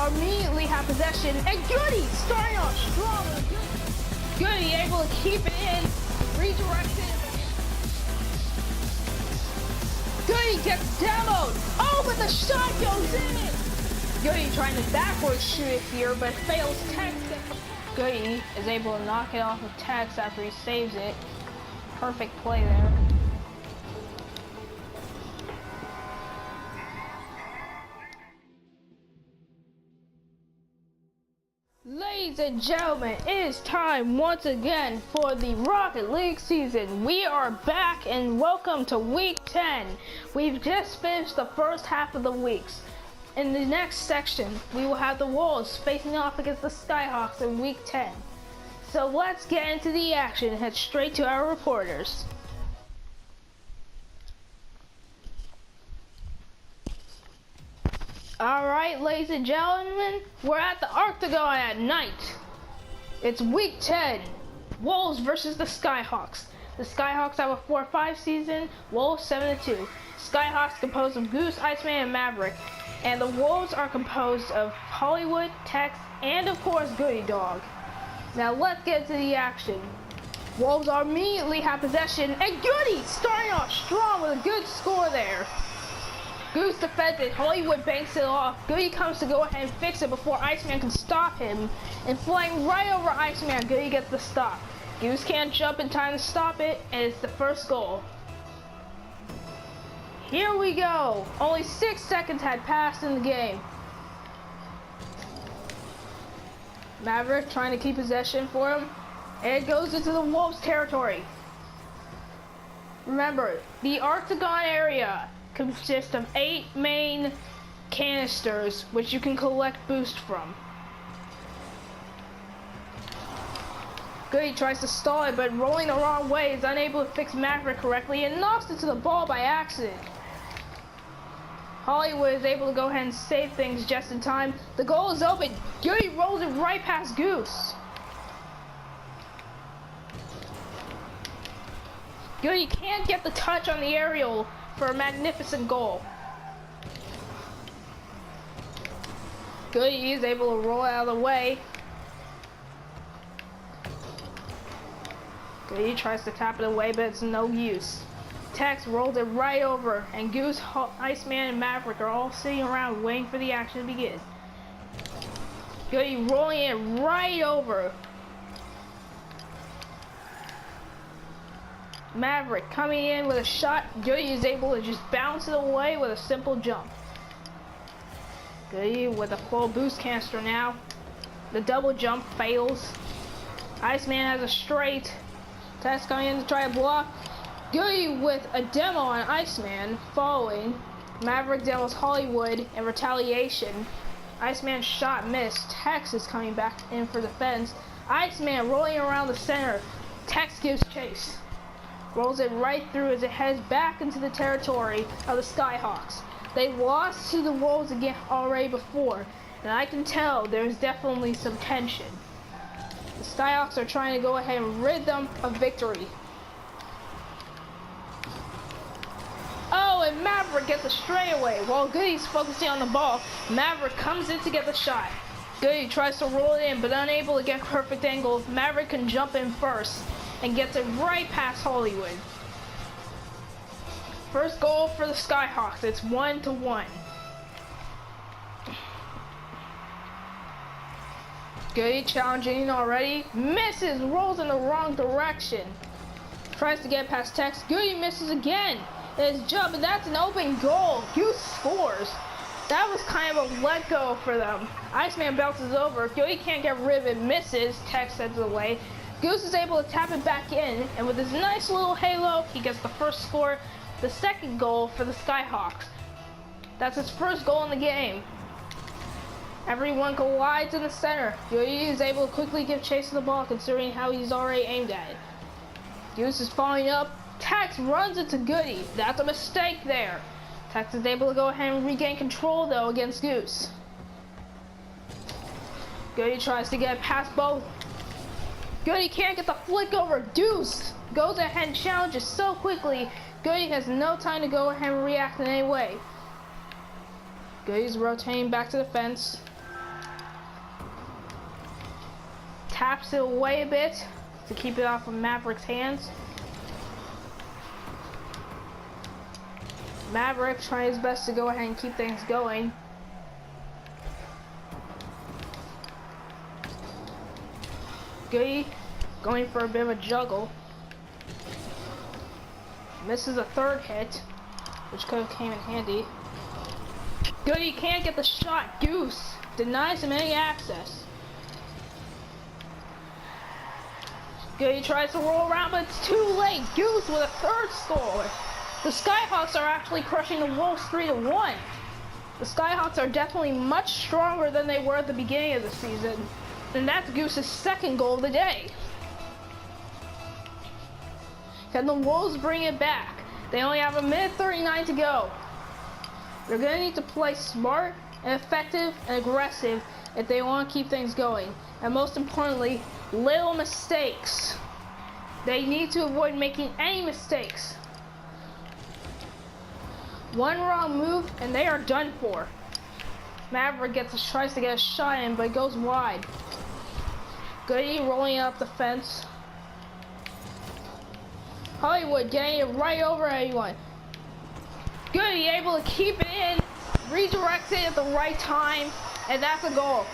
immediately have possession, and Goody starting off strong. Goody able to keep it in, redirected. Goody gets demoed. Oh, but the shot goes in. Goody trying to backwards shoot it here, but fails. Tex. Goody is able to knock it off of Tex after he saves it. Perfect play there. Ladies and gentlemen, it is time once again for the Rocket League season. We are back and welcome to week 10. We've just finished the first half of the weeks. In the next section, we will have the Wolves facing off against the Skyhawks in week 10. So let's get into the action and head straight to our reporters. Alright, ladies and gentlemen, we're at the Octagon at night. It's week 10, Wolves versus the Skyhawks. The Skyhawks have a 4-5 season, Wolves 7-2. Skyhawks composed of Goose, Iceman, and Maverick. And the Wolves are composed of Hollywood, Tex, and of course Goody Dog. Now let's get to the action. Wolves immediately have possession, and Goody starting off strong with a good score there. Goose defends it, Hollywood banks it off. Goody comes to go ahead and fix it before Iceman can stop him. And flying right over Iceman, Goody gets the stop. Goose can't jump in time to stop it, and it's the first goal. Here we go. Only 6 seconds had passed in the game. Maverick trying to keep possession for him. And it goes into the Wolves territory. Remember, the Octagon area consists of 8 main canisters which you can collect boost from. Goody tries to stall it, but rolling the wrong way is unable to fix Maverick correctly and knocks into the ball by accident. Hollywood is able to go ahead and save things just in time. The goal is open. Goody rolls it right past Goose. Goody can't get the touch on the aerial for a magnificent goal. Goody is able to roll it out of the way. Goody tries to tap it away, but it's no use. Tex rolls it right over, and Goose, Iceman, and Maverick are all sitting around waiting for the action to begin. Goody rolling it right over. Maverick coming in with a shot. Goody is able to just bounce it away with a simple jump. Goody with a full boost canister now. The double jump fails. Iceman has a straight. Tex coming in to try to block. Goody with a demo on Iceman following. Maverick demos Hollywood in retaliation. Iceman's shot missed. Tex is coming back in for defense. Iceman rolling around the center. Tex gives chase. Rolls it right through as it heads back into the territory of the Skyhawks. They lost to the Wolves again already before, and I can tell there's definitely some tension. The Skyhawks are trying to go ahead and rid them of victory. Oh, and Maverick gets a straightaway. While Goody's focusing on the ball, Maverick comes in to get the shot. Goody tries to roll it in, but unable to get perfect angle. Maverick can jump in first and gets it right past Hollywood. First goal for the Skyhawks. It's 1-1. Goody challenging already. Misses, rolls in the wrong direction. Tries to get past Tex. Goody misses again. His jump, and that's an open goal. Goose scores. That was kind of a let go for them. Iceman bounces over. Goody can't get rid of it. Misses. Tex sends it away. Goose is able to tap it back in, and with his nice little halo, he gets the first score, the second goal for the Skyhawks. That's his first goal in the game. Everyone collides in the center. Goody is able to quickly give chase to the ball, considering how he's already aimed at it. Goose is following up. Tex runs into Goody. That's a mistake there. Tex is able to go ahead and regain control, though, against Goose. Goody tries to get past both. Goody can't get the flick over. Deuce goes ahead and challenges so quickly. Goody has no time to go ahead and react in any way. Goody's rotating back to the fence. taps it away a bit to keep it off of Maverick's hands. Maverick trying his best to go ahead and keep things going. Goody going for a bit of a juggle. Misses a third hit, which could have came in handy. Goody can't get the shot. Goose denies him any access. Goody tries to roll around, but it's too late. Goose with a third score. The Skyhawks are actually crushing the Wolves 3-1. The Skyhawks are definitely much stronger than they were at the beginning of the season. And that's Goose's second goal of the day. Can the Wolves bring it back? They only have 1:39 to go. They're going to need to play smart and effective and aggressive if they want to keep things going. And most importantly, little mistakes. They need to avoid making any mistakes. One wrong move and they are done for. Maverick tries to get a shot in, but it goes wide. Goody rolling up the fence. Hollywood getting it right over anyone. Goody able to keep it in, redirects it at the right time, and that's a goal.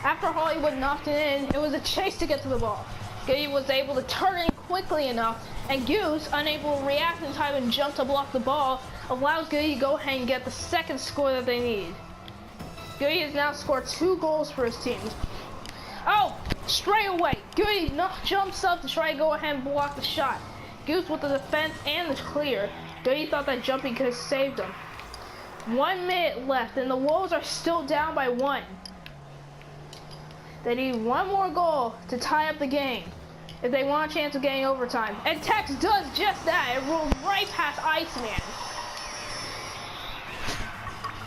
After Hollywood knocked it in, it was a chase to get to the ball. Goody was able to turn in quickly enough, and Goose, unable to react in time and jump to block the ball, allows Goody to go ahead and get the second score that they need. Goody has now scored 2 goals for his team. Oh, straight away, Goody jumps up to try to go ahead and block the shot. Goose with the defense and the clear. Goody thought that jumping could have saved him. 1 minute left, and the Wolves are still down by 1. They need 1 more goal to tie up the game if they want a chance of getting overtime. And Tex does just that. It rolls right past Iceman.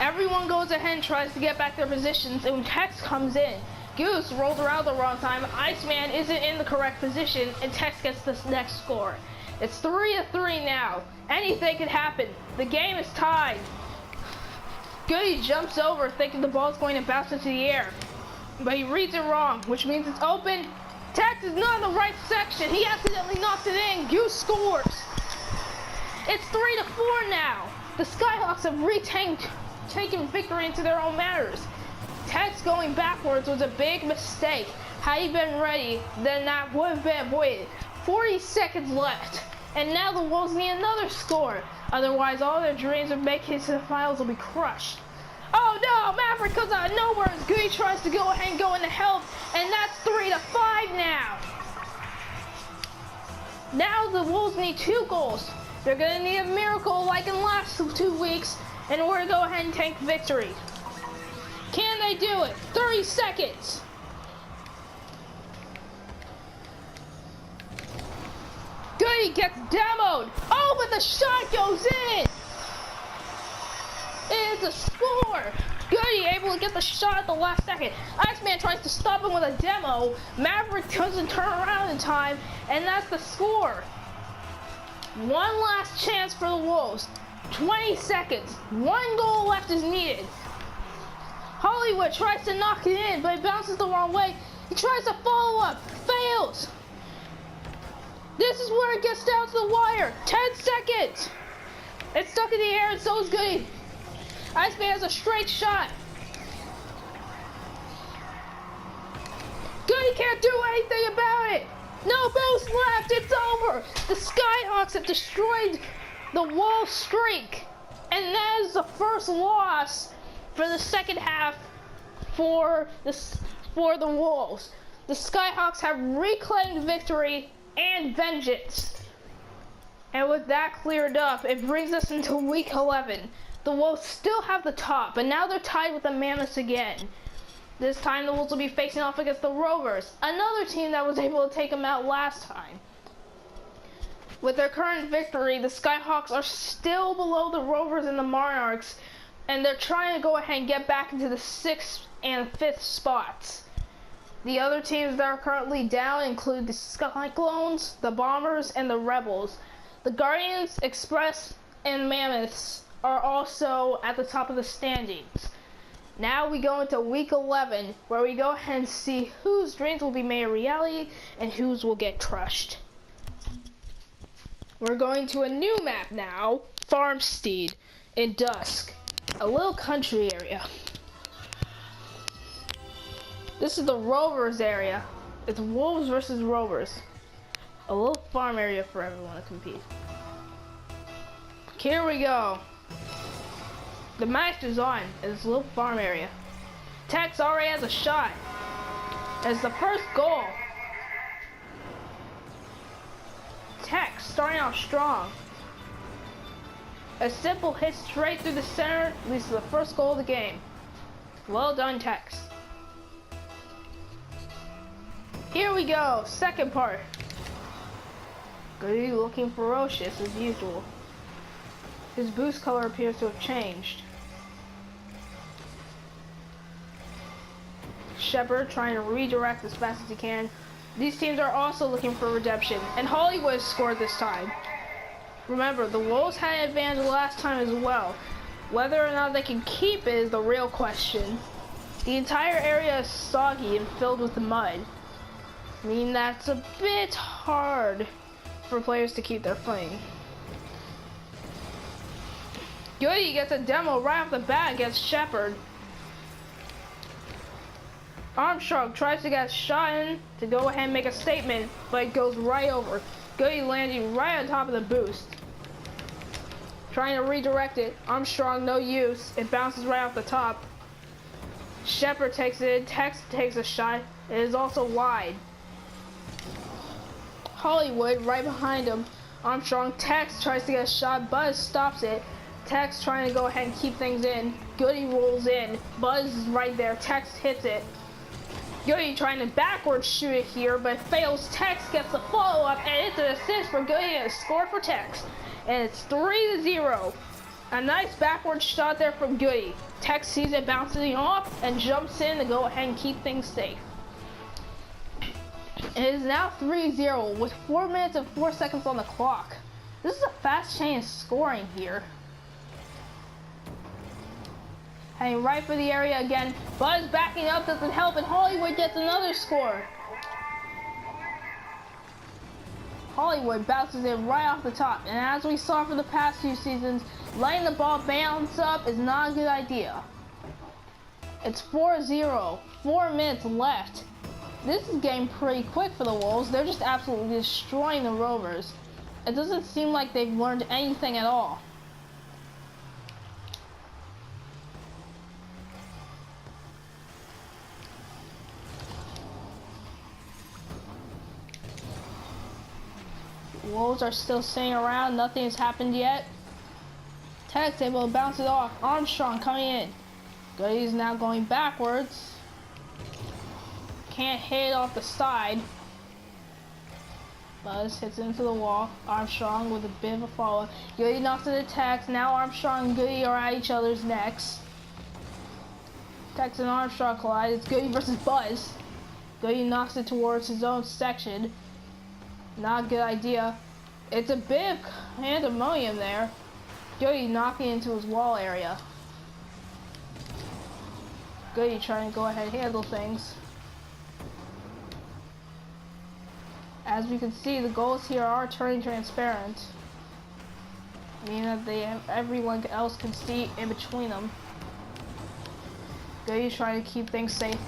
Everyone goes ahead and tries to get back their positions, and when Tex comes in, Goose rolls around the wrong time, Iceman isn't in the correct position, and Tex gets the next score. It's 3-3 now. Anything could happen. The game is tied. Goody jumps over thinking the ball's going to bounce into the air, but he reads it wrong, which means it's open. Tex is not in the right section. He accidentally knocks it in. Goose scores. It's 3-4 now. The Skyhawks have taken victory into their own matters. Tex going backwards was a big mistake. Had he been ready, then that would have been avoided. 40 seconds left, and now the Wolves need another score. Otherwise, all their dreams of making it to the finals will be crushed. Oh no, Maverick comes out of nowhere as Goody tries to go ahead and go into help, and that's 3-5 now. Now the Wolves need 2 goals. They're going to need a miracle like in the last 2 weeks in order to go ahead and take victory. Can they do it? 30 seconds. Goody gets demoed. Oh, but the shot goes in. It's a score. Goody able to get the shot at the last second. Iceman tries to stop him with a demo. Maverick doesn't turn around in time, and that's the score. 1 last chance for the Wolves. 20 seconds. 1 goal left is needed. Hollywood tries to knock it in, but it bounces the wrong way. He tries to follow up. Fails. This is where it gets down to the wire. 10 seconds. It's stuck in the air, and so is Goody. Iceman has a straight shot. Goody can't do anything about it. No boost left. It's over. The Skyhawks have destroyed the Wolves streak, and that is the first loss for the second half for the Wolves. The Skyhawks have reclaimed victory and vengeance. And with that cleared up, it brings us into week 11. The Wolves still have the top, but now they're tied with the Mammoths again. This time the Wolves will be facing off against the Rovers, another team that was able to take them out last time. With their current victory, the Skyhawks are still below the Rovers and the Monarchs, and they're trying to go ahead and get back into the 6th and 5th spots. The other teams that are currently down include the Cyclones, the Bombers, and the Rebels. The Guardians, Express, and Mammoths are also at the top of the standings. Now we go into week 11, where we go ahead and see whose dreams will be made a reality and whose will get crushed. We're going to a new map now, Farmstead in Dusk, a little country area. This is the Rovers area. It's Wolves versus Rovers. A little farm area for everyone to compete. Here we go. The match is on in this little farm area. Tex already has a shot. It's the first goal. Tex starting off strong. A simple hit straight through the center leads to the first goal of the game. Well done, Tex. Here we go, second part. Goody looking ferocious as usual. His boost color appears to have changed. Shepard trying to redirect as fast as he can. These teams are also looking for redemption, and Hollywood scored this time. Remember, the Wolves had an advantage last time as well. Whether or not they can keep it is the real question. The entire area is soggy and filled with mud. I mean, that's a bit hard for players to keep their footing. Goody gets a demo right off the bat against Shepard. Armstrong tries to get a shot in to go ahead and make a statement, but it goes right over. Goody landing right on top of the boost. Trying to redirect it. Armstrong, no use. It bounces right off the top. Shepard takes it in. Tex takes a shot. It is also wide. Hollywood right behind him. Armstrong, Tex tries to get a shot. Buzz stops it. Tex trying to go ahead and keep things in. Goody rolls in. Buzz is right there. Tex hits it. Goody trying to backwards shoot it here, but fails. Tex gets the follow-up, and it's an assist for Goody and a score for Tex. And it's 3-0. A nice backward shot there from Goody. Tex sees it bouncing off and jumps in to go ahead and keep things safe. It is now 3-0 with 4 minutes and 4 seconds on the clock. This is a fast chain of scoring here. Heading right for the area again. Buzz backing up doesn't help, and Hollywood gets another score. Hollywood bounces it right off the top, and as we saw for the past few seasons, letting the ball bounce up is not a good idea. It's 4-0, 4 minutes left. This is getting pretty quick for the Wolves. They're just absolutely destroying the Rovers. It doesn't seem like they've learned anything at all. Wolves are still sitting around. Nothing has happened yet. Tex able to bounce it off. Armstrong coming in. Goody's now going backwards. Can't hit it off the side. Buzz hits into the wall. Armstrong with a bit of a follow. Goody knocks it to Tex. Now Armstrong and Goody are at each other's necks. Tex and Armstrong collide. It's Goody versus Buzz. Goody knocks it towards his own section. Not a good idea. It's a bit of pandemonium there. Goody knocking into his wall area. Goody trying to go ahead and handle things. As we can see, the goals here are turning transparent, meaning that everyone else can see in between them. Goody's trying to keep things safe.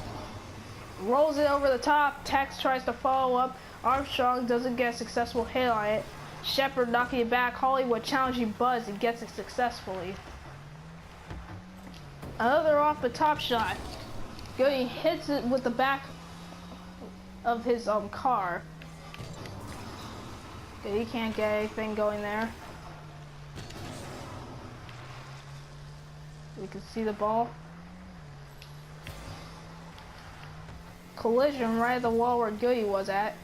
Rolls it over the top. Tex tries to follow up. Armstrong doesn't get a successful hit on it. Shepard knocking it back. Hollywood challenging Buzz and gets it successfully. Another off the top shot. Goody hits it with the back of his car. Goody can't get anything going there. We can see the ball. Collision right at the wall where Goody was at.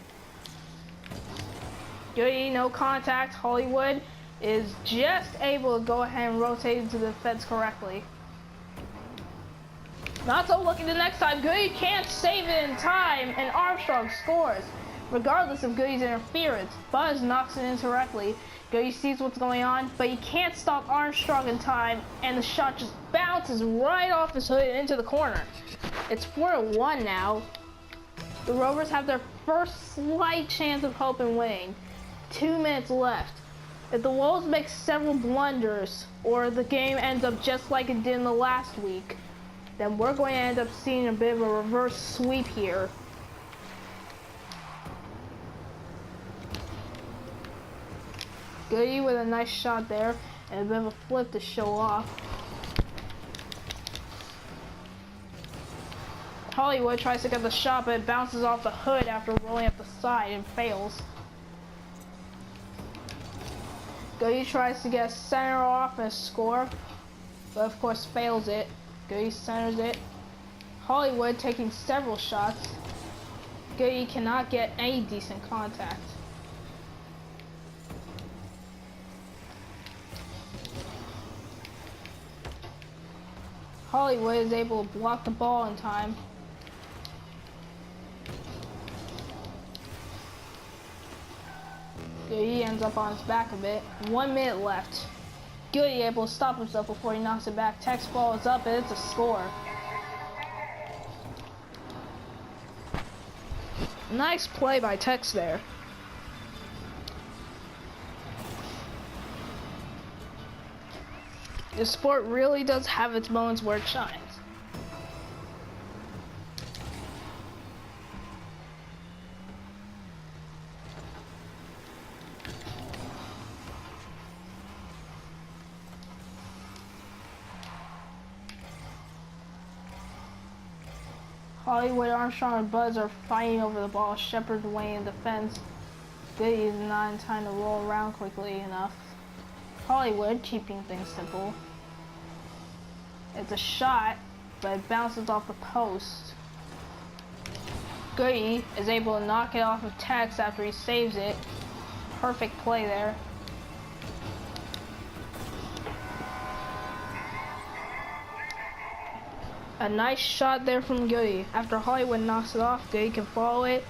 Goody, no contact. Hollywood is just able to go ahead and rotate into the defense correctly. Not so lucky the next time. Goody can't save it in time, and Armstrong scores. Regardless of Goody's interference, Buzz knocks it in directly. Goody sees what's going on, but he can't stop Armstrong in time, and the shot just bounces right off his hood into the corner. It's 4-1 now. The Rovers have their first slight chance of hope in winning. 2 minutes left. If the Wolves make several blunders, or the game ends up just like it did in the last week, then we're going to end up seeing a bit of a reverse sweep here. Goody with a nice shot there, and a bit of a flip to show off. Hollywood tries to get the shot, but it bounces off the hood after rolling up the side and fails. Goody tries to get a center off and score, but of course fails it. Goody centers it. Hollywood taking several shots. Goody cannot get any decent contact. Hollywood is able to block the ball in time. Goody ends up on his back a bit. 1 minute left. Goody able to stop himself before he knocks it back. Tech's ball is up and it's a score. Nice play by Tex there. This sport really does have its moments where it shines. Hollywood, Armstrong, and Buzz are fighting over the ball. Shepard away in defense. Goody is not in time to roll around quickly enough. Hollywood keeping things simple. It's a shot, but it bounces off the post. Goody is able to knock it off of Tex after he saves it. Perfect play there. A nice shot there from Goody. After Hollywood knocks it off, Goody can follow it,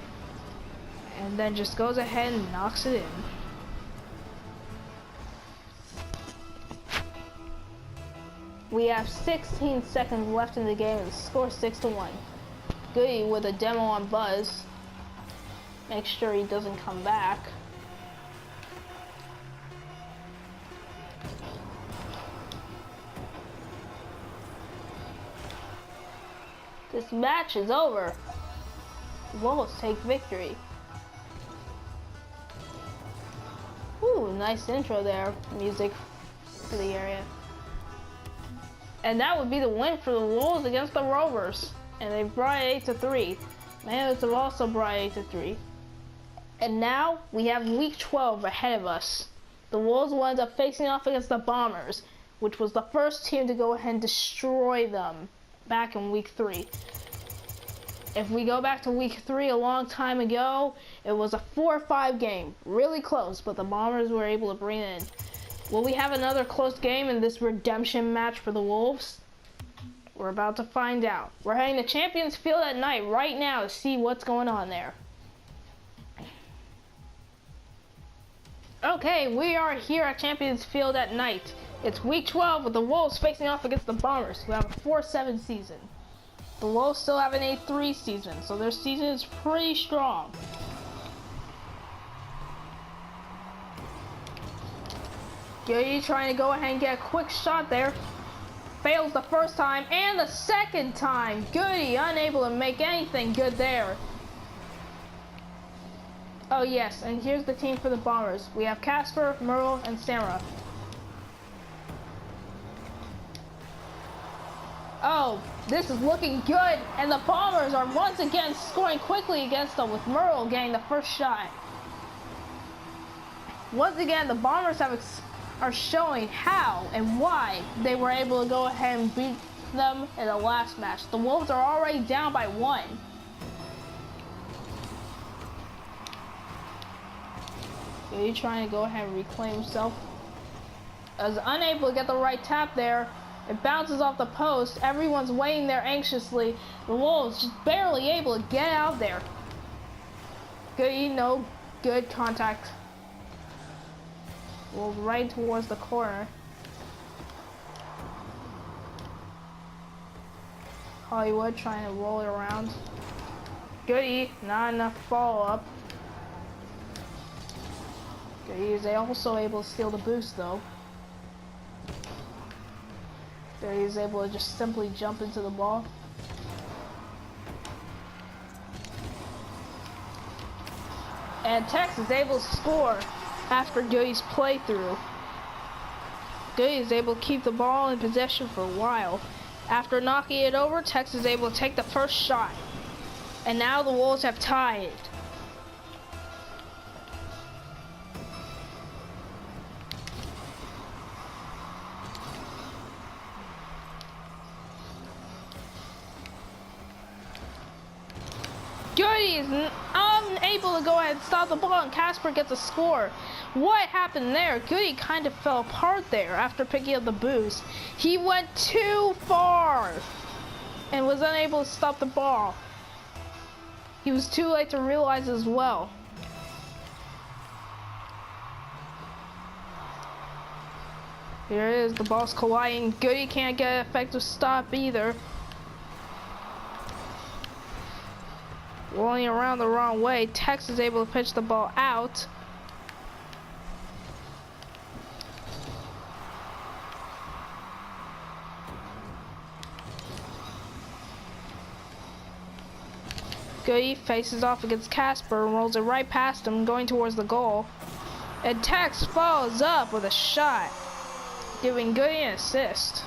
and then just goes ahead and knocks it in. We have 16 seconds left in the game and the score 6-1. Goody with a demo on Buzz. Make sure he doesn't come back. This match is over. The Wolves take victory. Ooh, nice intro there. Music for the area. And that would be the win for the Wolves against the Rovers. And they brought it 8-3. Mayors have also brought it 8-3. And now we have week 12 ahead of us. The Wolves will end up facing off against the Bombers, which was the first team to go ahead and destroy them back in week 3. If we go back to week 3 a long time ago, it was a 4-5 game. Really close, but the Bombers were able to bring it in. Will we have another close game in this redemption match for the Wolves? We're about to find out. We're heading to Champions Field at night right now to see what's going on there. Okay, we are here at Champions Field at night. It's week 12 with the Wolves facing off against the Bombers, who have a 4-7 season. The Wolves still have an 8-3 season, so their season is pretty strong. Goody trying to go ahead and get a quick shot there. Fails the first time and the second time. Goody unable to make anything good there. Oh yes, and here's the team for the Bombers. We have Casper, Merle, and Samra. Oh, this is looking good, and the Bombers are once again scoring quickly against them with Merle getting the first shot. Once again, the Bombers are showing how and why they were able to go ahead and beat them in the last match. The Wolves are already down by 1. He's trying to go ahead and reclaim himself. Is unable to get the right tap there. It bounces off the post. Everyone's waiting there anxiously. The Wolves just barely able to get out there. Goody, no good contact. Rolls right towards the corner. Hollywood trying to roll it around. Goody, not enough follow-up. Goody is also able to steal the boost though. Goody is able to just simply jump into the ball. And Tex is able to score after Goody's playthrough. Goody is able to keep the ball in possession for a while. After knocking it over, Tex is able to take the first shot. And now the Wolves have tied. Goody is unable to go ahead and stop the ball, and Casper gets a score. What happened there? Goody kind of fell apart there after picking up the boost. He went too far and was unable to stop the ball. He was too late to realize as well. Here it is, the ball's colliding. Goody can't get an effective stop either. Rolling around the wrong way, Tex is able to pitch the ball out. Goody faces off against Casper and rolls it right past him, going towards the goal. And Tex follows up with a shot, giving Goody an assist.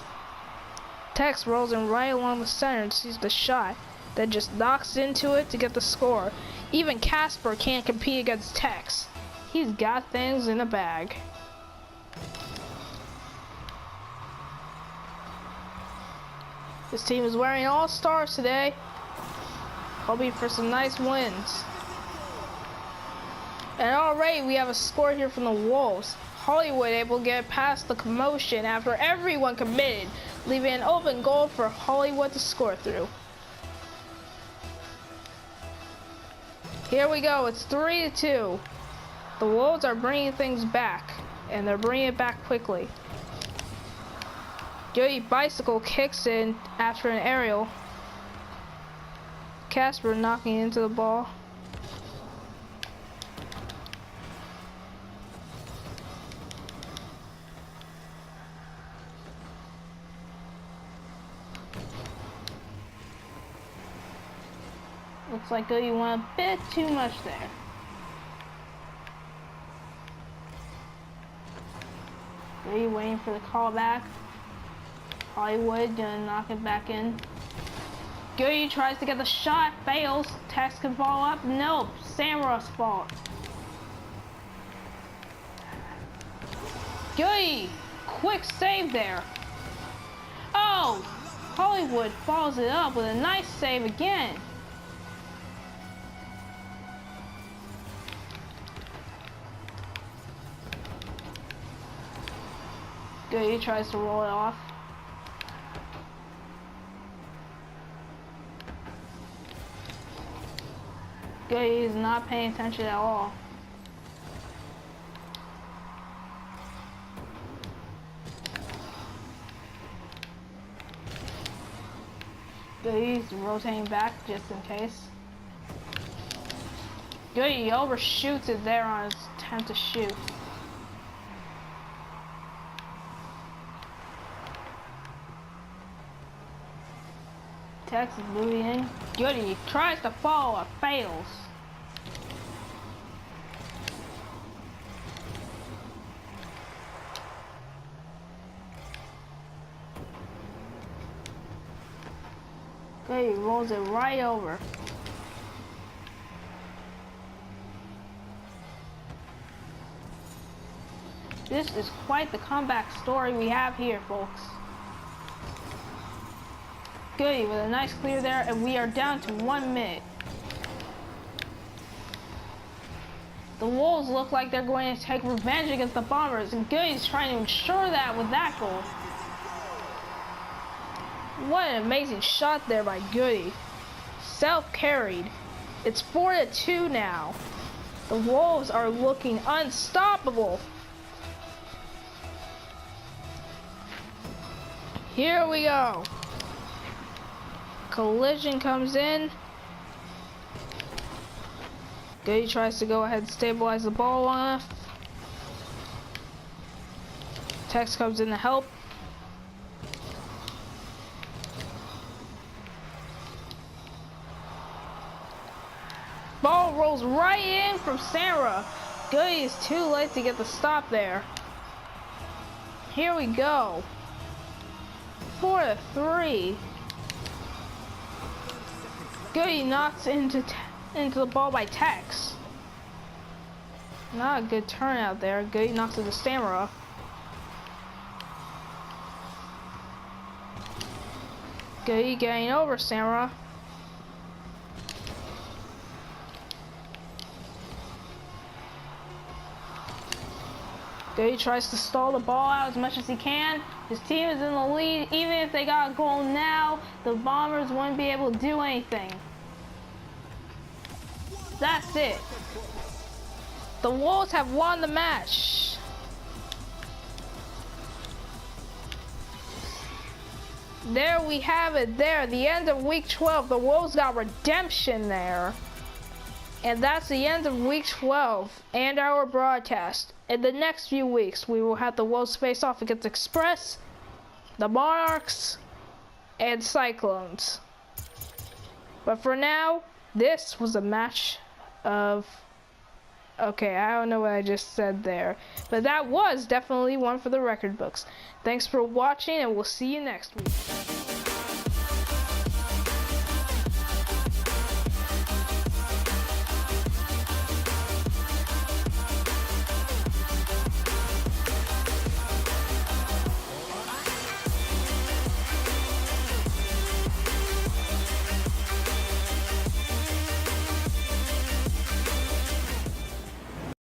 Tex rolls him right along the center and sees the shot, then just knocks into it to get the score. Even Casper can't compete against Tex. He's got things in a bag. This team is wearing all stars today, hoping for some nice wins. And already we have a score here from the Wolves. Hollywood able to get past the commotion after everyone committed, leaving an open goal for Hollywood to score through. Here we go, it's 3-2. The Wolves are bringing things back, and they're bringing it back quickly. Goody bicycle kicks in after an aerial. Casper knocking into the ball. Looks like Goody went a bit too much there. Goody waiting for the call back. Hollywood gonna knock it back in. Goody tries to get the shot, fails. Tex can follow up. Nope, Samura's fault. Goody, quick save there. Oh, Hollywood follows it up with a nice save again. Goody tries to roll it off. Goody is not paying attention at all. Goody's rotating back just in case. Goody overshoots it there on his attempt to shoot. Tex is moving in. Goody tries to follow up, fails. Goody rolls it right over. This is quite the comeback story we have here, folks. Goody with a nice clear there, and we are down to 1 minute. The Wolves look like they're going to take revenge against the Bombers, and Goody's trying to ensure that with that goal. What an amazing shot there by Goody. Self-carried. It's 4-2 now. The Wolves are looking unstoppable. Here we go. Collision comes in. Goody tries to go ahead and stabilize the ball long enough. Tex comes in to help. Ball rolls right in from Sarah. Goody is too late to get the stop there. Here we go. 4-3. Goody knocks into the ball by Tex. Not a good turnout there. Goody knocks into Stamera. Goody getting over Stamera. Goody tries to stall the ball out as much as he can. His team is in the lead. Even if they got a goal now, the Bombers wouldn't be able to do anything. That's it. The Wolves have won the match. There we have it there. The end of week 12. The Wolves got redemption there. And that's the end of week 12 and our broadcast. In the next few weeks, we will have the Wolves face off against Express, the Monarchs, and Cyclones. But for now, this was a match of... Okay, I don't know what I just said there. But that was definitely one for the record books. Thanks for watching, and we'll see you next week.